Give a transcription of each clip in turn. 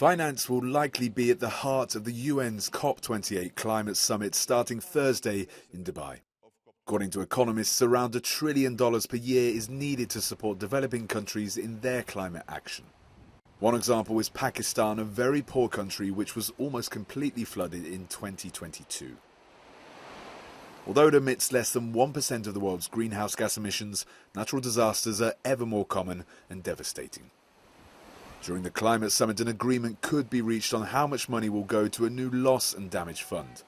Finance will likely be at the heart of the UN's COP28 climate summit starting Thursday in Dubai. According to economists, around $1 trillion per year is needed to support developing countries in their climate action. One example is Pakistan, a very poor country which was almost completely flooded in 2022. Although it emits less than 1% of the world's greenhouse gas emissions, natural disasters are ever more common and devastating. During the climate summit, an agreement could be reached on how much money will go to a new loss and damage fund.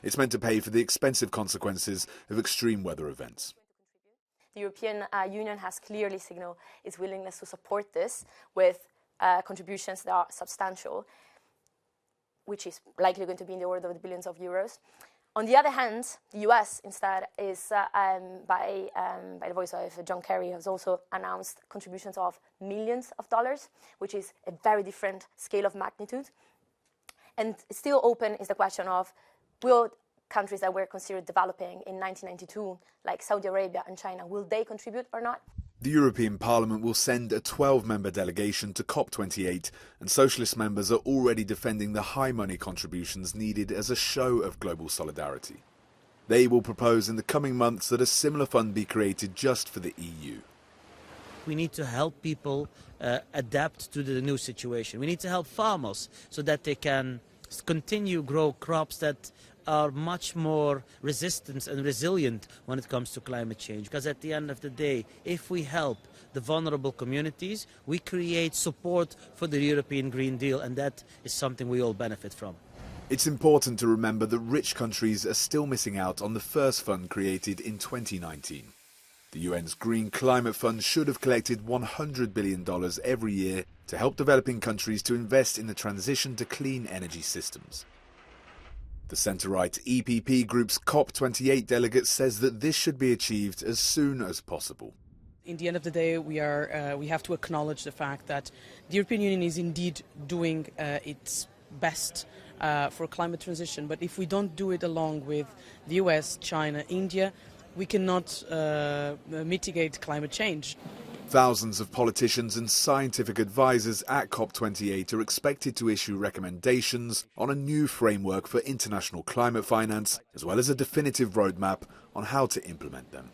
It's meant to pay for the expensive consequences of extreme weather events. The European Union has clearly signaled its willingness to support this with contributions that are substantial, which is likely going to be in the order of the billions of euros. On the other hand, the US instead is, by the voice of John Kerry, has also announced contributions of millions of dollars, which is a very different scale of magnitude. And still open is the question of, will countries that were considered developing in 1992, like Saudi Arabia and China, will they contribute or not? The European Parliament will send a 12-member delegation to COP28, and socialist members are already defending the high money contributions needed as a show of global solidarity. They will propose in the coming months that a similar fund be created just for the EU. We need to help people adapt to the new situation. We need to help farmers so that they can continue grow crops that are much more resistant and resilient when it comes to climate change. Because at the end of the day, if we help the vulnerable communities, we create support for the European Green Deal, and that is something we all benefit from. It's important to remember that rich countries are still missing out on the first fund created in 2019. The UN's Green Climate Fund should have collected $100 billion every year to help developing countries to invest in the transition to clean energy systems. The centre-right EPP group's COP28 delegate says that this should be achieved as soon as possible. In the end of the day, we have to acknowledge the fact that the European Union is indeed doing its best for climate transition. But if we don't do it along with the US, China, India, we cannot mitigate climate change. Thousands of politicians and scientific advisors at COP28 are expected to issue recommendations on a new framework for international climate finance, as well as a definitive roadmap on how to implement them.